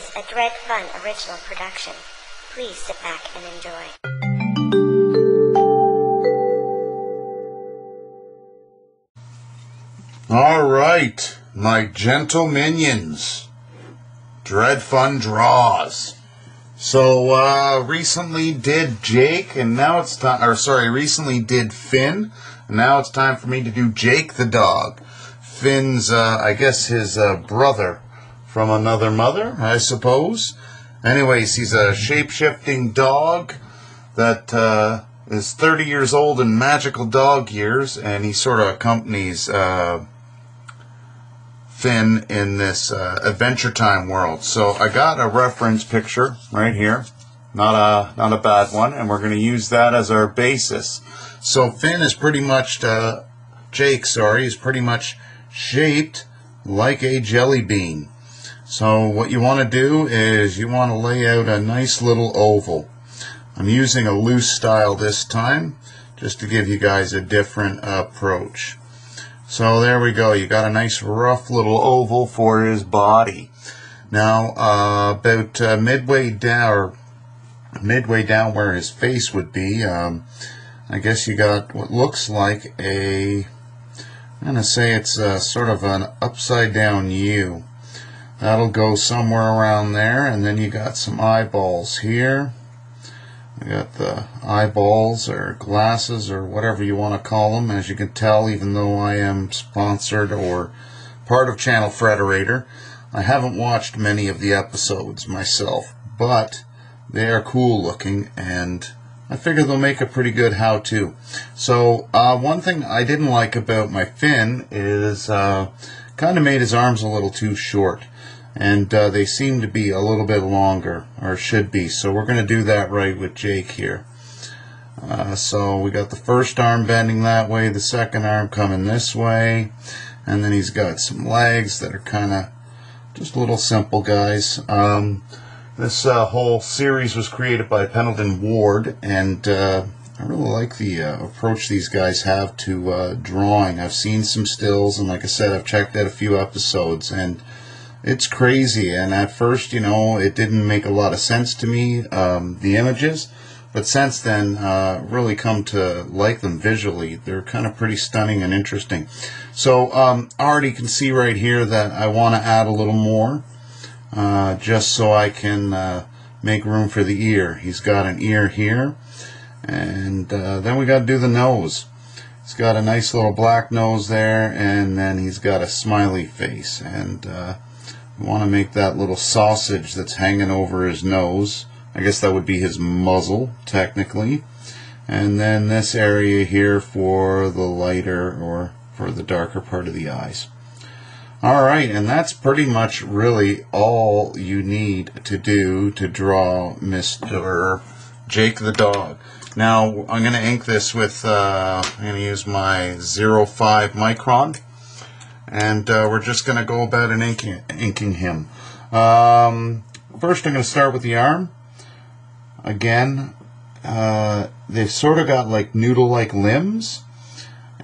is a Dredfunn original production. Please sit back and enjoy. Alright, my gentle minions. Dredfunn draws. So, recently did Jake, and now it's time, recently did Finn, and now it's time for me to do Jake the dog. Finn's, I guess his brother from another mother, I suppose. Anyways, he's a shape-shifting dog that is 30 years old in magical dog years, and he sort of accompanies Finn in this Adventure Time world. So I got a reference picture right here, not a bad one, and we're going to use that as our basis. So Finn is pretty much Jake, is pretty much shaped like a jelly bean. So what you want to do is you want to lay out a nice little oval. I'm using a loose style this time just to give you guys a different approach. So there we go. You got a nice rough little oval for his body. Now about midway down where his face would be, I guess you got what looks like I'm going to say it's sort of an upside down U. That'll go somewhere around there, and then you got some eyeballs here. We got the eyeballs or glasses or whatever you want to call them. As you can tell, even though I am sponsored or part of Channel Frederator, I haven't watched many of the episodes myself, but they are cool looking, and I figure they'll make a pretty good how-to. So one thing I didn't like about my Finn is kind of made his arms a little too short, and they seem to be a little bit longer, or should be. So we're going to do that right with Jake here. So we got the first arm bending that way, the second arm coming this way, and then he's got some legs that are kind of just little simple guys. This whole series was created by Pendleton Ward, and I really like the approach these guys have to drawing. I've seen some stills, and like I said, I've checked out a few episodes, and it's crazy. And at first, you know, it didn't make a lot of sense to me, the images, but since then, really come to like them visually. They're kind of pretty stunning and interesting. So I already can see right here that I want to add a little more. Just so I can make room for the ear. He's got an ear here, and then we got to do the nose. He's got a nice little black nose there, and then he's got a smiley face, and we want to make that little sausage that's hanging over his nose. I guess that would be his muzzle, technically. And then this area here for the lighter or for the darker part of the eyes. Alright, and that's pretty much really all you need to do to draw Mr. Jake the dog. Now, I'm going to ink this with, I'm going to use my 0.5 micron, and we're just going to go about and inking him. First, I'm going to start with the arm. Again, they've sort of got like noodle-like limbs.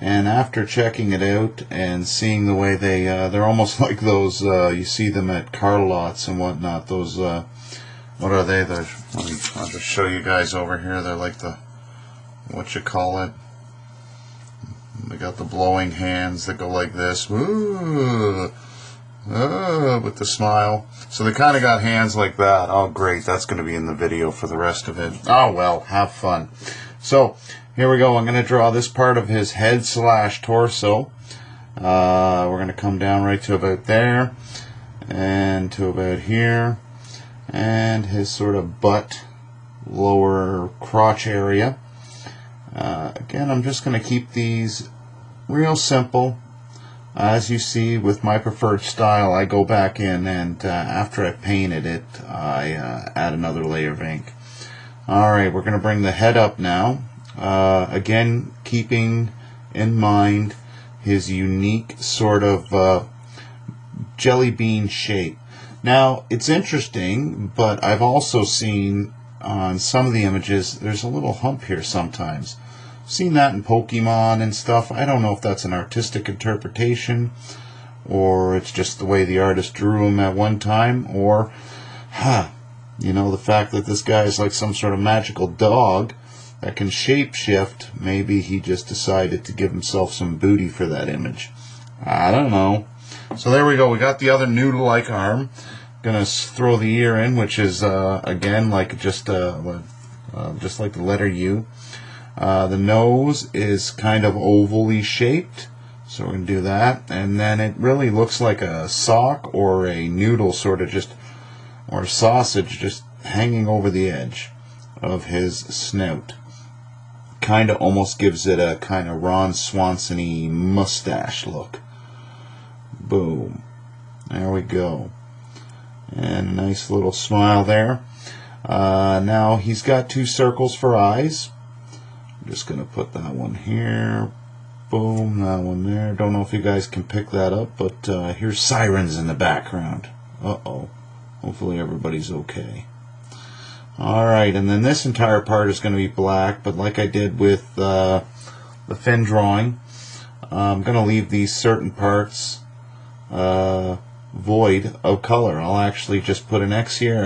And after checking it out and seeing the way they're almost like those, you see them at car lots and whatnot, those, what are they? I'll just show you guys over here. They're like the, what you call it? They got the blowing hands that go like this, woo, with the smile. So they kind of got hands like that. Oh, great. That's going to be in the video for the rest of it. Oh, well, have fun. So, here we go. I'm going to draw this part of his head / torso. We're going to come down right to about there and to about here, and his sort of butt, lower crotch area. Again, I'm just going to keep these real simple. As you see with my preferred style, I go back in and after I painted it, I add another layer of ink. Alright, we're going to bring the head up now. Again, keeping in mind his unique sort of jelly bean shape. Now, it's interesting, but I've also seen on some of the images, there's a little hump here sometimes. I've seen that in Pokemon and stuff. I don't know if that's an artistic interpretation, or it's just the way the artist drew him at one time, or You know, the fact that this guy is like some sort of magical dog that can shapeshift, maybe he just decided to give himself some booty for that image. I don't know. So there we go. We got the other noodle-like arm. Gonna throw the ear in, which is again like just like the letter U. The nose is kind of ovally shaped, so we're gonna do that, and then it really looks like a sock or a noodle, sort of just, or a sausage just hanging over the edge of his snout. Kind of almost gives it a kind of Ron Swanson-y mustache look. Boom. There we go. And a nice little smile there. Now he's got 2 circles for eyes. I'm just going to put that one here. Boom, that one there. Don't know if you guys can pick that up, but here's sirens in the background. Uh-oh. Hopefully everybody's okay. Alright, and then this entire part is going to be black, but like I did with the fin drawing, I'm going to leave these certain parts void of color. I'll actually just put an X here,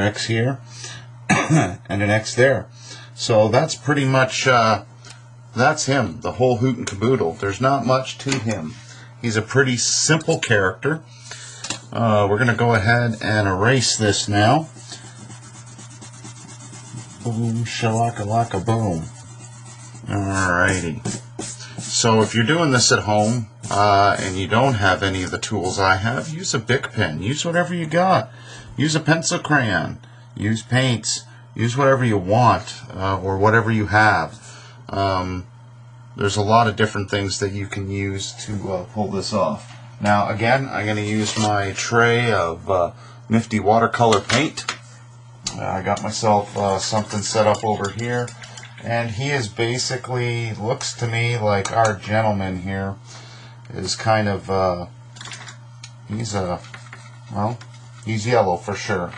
and an X there. So that's pretty much, that's him, the whole hoot and caboodle. There's not much to him. He's a pretty simple character. We're going to go ahead and erase this now. Boom, shalaka-laka boom. Alrighty. So if you're doing this at home, and you don't have any of the tools I have, use a Bic pen. Use whatever you got. Use a pencil crayon. Use paints. Use whatever you want, or whatever you have. There's a lot of different things that you can use to pull this off. Now again, I'm going to use my tray of nifty watercolor paint. I got myself something set up over here, and he is basically, looks to me like our gentleman here is kind of, he's he's yellow for sure,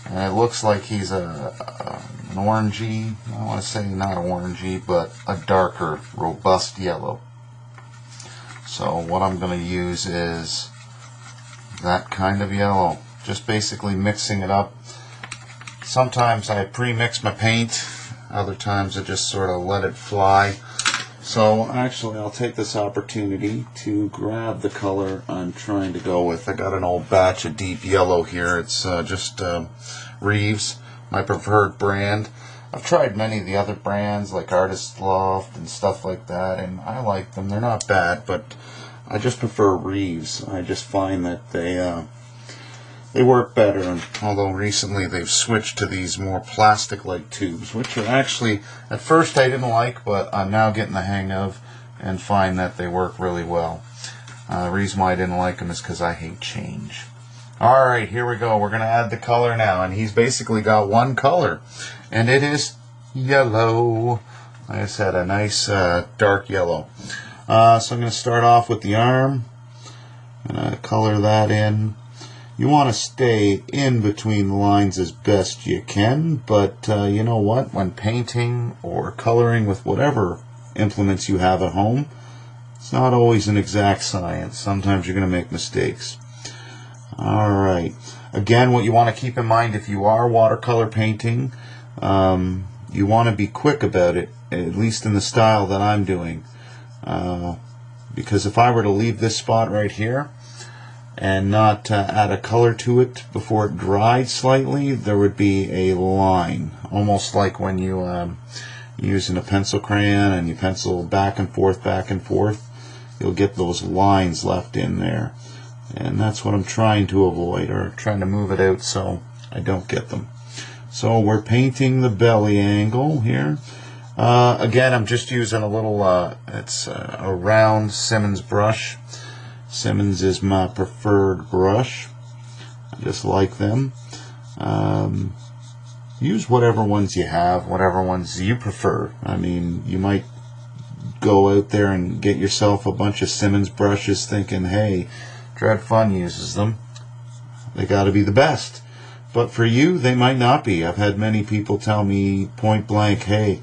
and it looks like he's an orangey, I want to say not orangey, but a darker, robust yellow. So what I'm going to use is that kind of yellow, just basically mixing it up. Sometimes I pre-mix my paint, other times I just sort of let it fly. So actually I'll take this opportunity to grab the color I'm trying to go with. I got an old batch of deep yellow here. It's just Reeves, my preferred brand. I've tried many of the other brands like Artist Loft and stuff like that, and I like them. They're not bad, but I just prefer Reeves. I just find that they work better, and although recently they've switched to these more plastic-like tubes, which are actually, at first I didn't like, but I'm now getting the hang of and find that they work really well. The reason why I didn't like them is because I hate change. Alright, here we go. We're going to add the color now, and he's basically got one color, and it is yellow. Like I said, a nice dark yellow. So I'm going to start off with the arm. I'm going to color that in. You want to stay in between the lines as best you can, but you know what? When painting or coloring with whatever implements you have at home, it's not always an exact science. Sometimes you're going to make mistakes. Alright. Again, what you want to keep in mind if you are watercolor painting, you want to be quick about it, at least in the style that I'm doing. Because if I were to leave this spot right here, and not add a color to it before it dried slightly, there would be a line, almost like when you using a pencil crayon and you pencil back and forth, you'll get those lines left in there, and that's what I'm trying to avoid, or trying to move it out so I don't get them. So we're painting the belly angle here. Again, I'm just using a little it's a round Simmons brush. Simmons is my preferred brush. I just like them. Use whatever ones you have, whatever ones you prefer. I mean, you might go out there and get yourself a bunch of Simmons brushes thinking, hey, Dredfunn uses them. They got to be the best. But for you, they might not be. I've had many people tell me point blank, hey,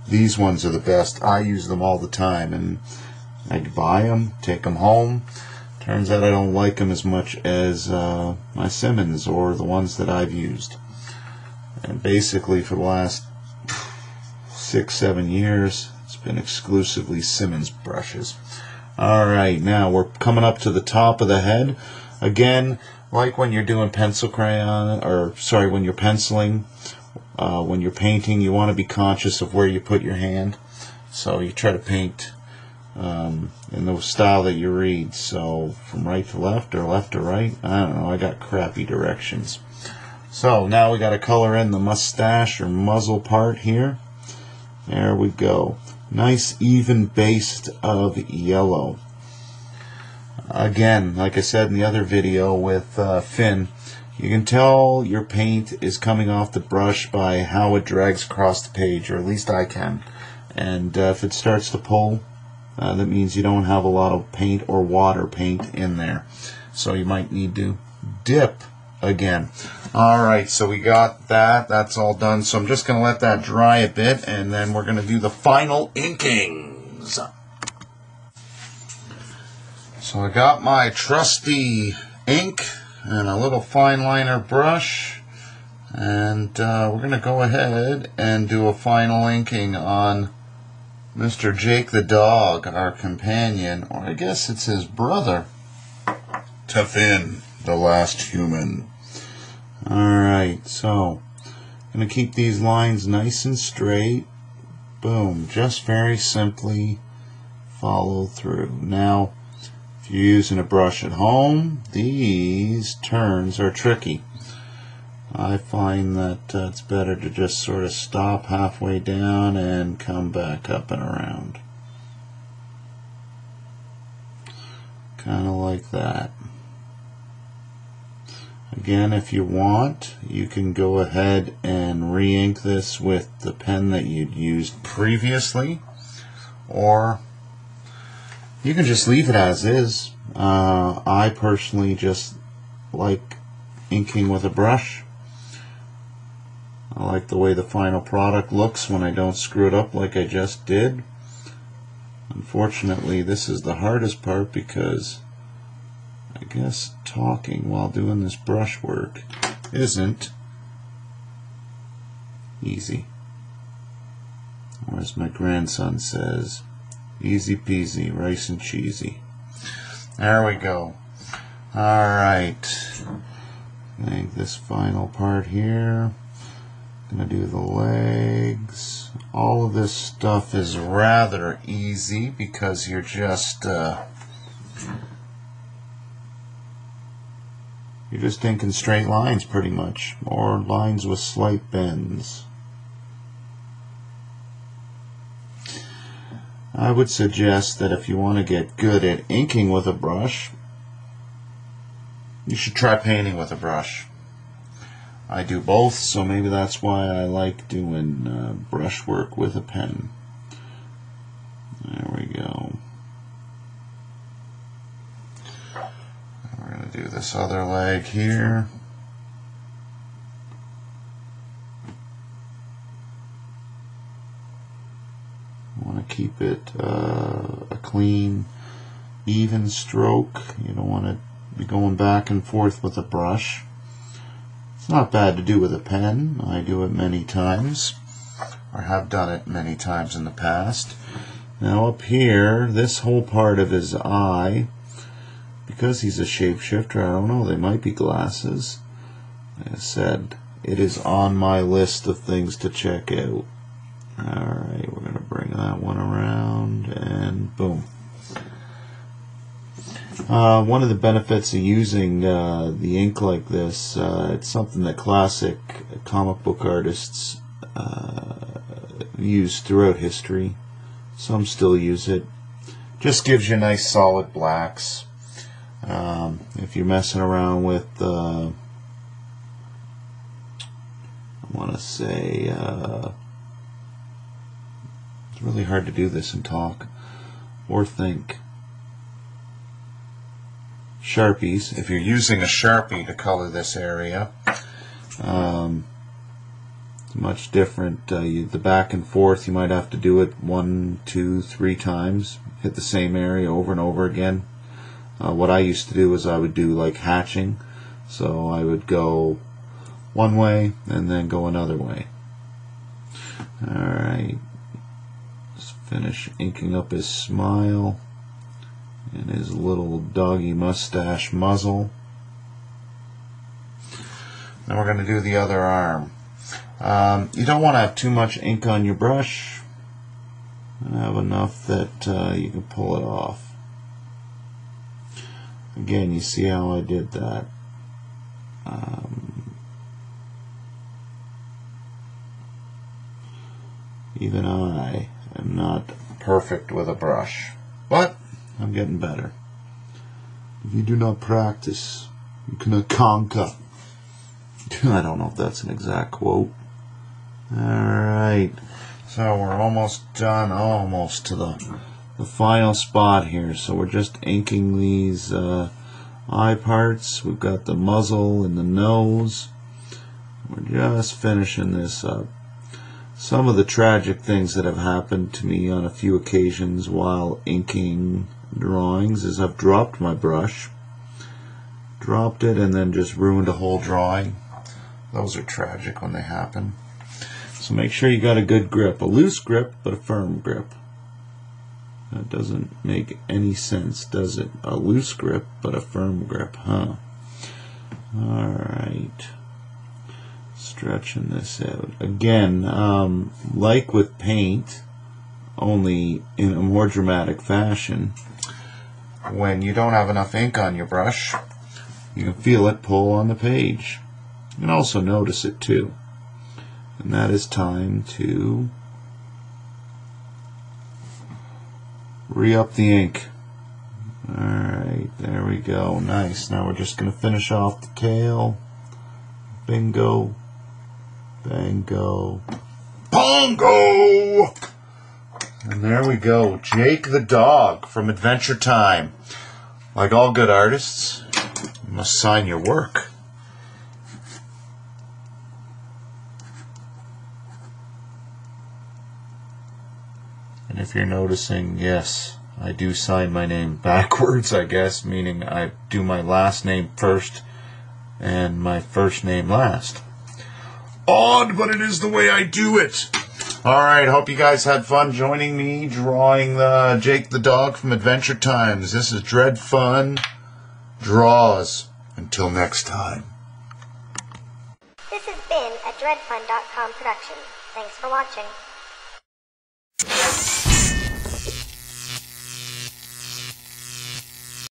these ones are the best. I use them all the time. And I'd buy them, take them home. Turns out I don't like them as much as my Simmons or the ones that I've used. And basically for the last 6-7 years, it's been exclusively Simmons brushes. Alright, now we're coming up to the top of the head. Again, like when you're doing pencil crayon, or sorry, when you're penciling, when you're painting, you want to be conscious of where you put your hand. So you try to paint in the style that you read. So from right to left or left to right, I don't know, I got crappy directions. So now we got to color in the mustache or muzzle part here. There we go. Nice even base of yellow. Again, like I said in the other video with Finn, you can tell your paint is coming off the brush by how it drags across the page, or at least I can. And if it starts to pull, that means you don't have a lot of paint or water paint in there. So you might need to dip again. Alright, so we got that. That's all done. So I'm just going to let that dry a bit, and then we're going to do the final inkings. So I got my trusty ink and a little fine liner brush, and we're going to go ahead and do a final inking on Mr. Jake the dog, our companion, or I guess it's his brother, to Finn, the last human. Alright, so I'm going to keep these lines nice and straight. Boom, just very simply follow through. Now, if you're using a brush at home, these turns are tricky. I find that it's better to just sort of stop halfway down and come back up and around. Kind of like that. Again, if you want, you can go ahead and re-ink this with the pen that you'd used previously, or you can just leave it as is. I personally just like inking with a brush. I like the way the final product looks when I don't screw it up like I just did. Unfortunately, this is the hardest part because I guess talking while doing this brush work isn't easy. Or as my grandson says, easy peasy, rice and cheesy. There we go. Alright. I think this final part here. Gonna do the legs. All of this stuff is rather easy because you're just inking straight lines pretty much, or lines with slight bends. I would suggest that if you want to get good at inking with a brush, you should try painting with a brush. I do both, so maybe that's why I like doing brush work with a pen. There we go. We're going to do this other leg here. You want to keep it a clean, even stroke. You don't want to be going back and forth with a brush. It's not bad to do with a pen. I do it many times, or have done it many times in the past. Now up here, this whole part of his eye, because he's a shapeshifter, I don't know, they might be glasses. Like I said, it is on my list of things to check out. Alright, we're going to bring that one around, and boom. One of the benefits of using the ink like this, it's something that classic comic book artists used throughout history. Some still use it. Just gives you nice solid blacks. If you're messing around with, I want to say, it's really hard to do this and talk or think. Sharpies, if you're using a Sharpie to color this area, it's much different. The back and forth, you might have to do it 1, 2, 3 times, hit the same area over and over again. What I used to do is I would do like hatching, so I would go one way and then go another way. Alright, let's finish inking up his smile and his little doggy mustache muzzle. Then we're going to do the other arm. You don't want to have too much ink on your brush, and have enough that you can pull it off. Again, you see how I did that. Even I am not perfect with a brush, but I'm getting better. If you do not practice, you cannot conquer. I don't know if that's an exact quote. Alright, so we're almost done, almost to the final spot here. So we're just inking these eye parts. We've got the muzzle and the nose. We're just finishing this up. Some of the tragic things that have happened to me on a few occasions while inking drawings is I've dropped my brush, dropped it, and then just ruined a whole drawing. Those are tragic when they happen. So make sure you got a good grip, a loose grip but a firm grip. That doesn't make any sense, does it? A loose grip but a firm grip, huh? Alright. Stretching this out. Again, like with paint, only in a more dramatic fashion, when you don't have enough ink on your brush, you can feel it pull on the page. You can also notice it too. And that is time to re-up the ink. Alright, there we go. Nice. Now we're just going to finish off the tail. Bingo. Bango. Bongo! And there we go. Jake the dog from Adventure Time. Like all good artists, you must sign your work. And if you're noticing, yes, I do sign my name backwards, I guess, meaning I do my last name first and my first name last. Odd, but it is the way I do it. Alright, hope you guys had fun joining me drawing the Jake the dog from Adventure Times. This is Dredfunn Draws. Until next time. This has been a Dredfunn.com production. Thanks for watching.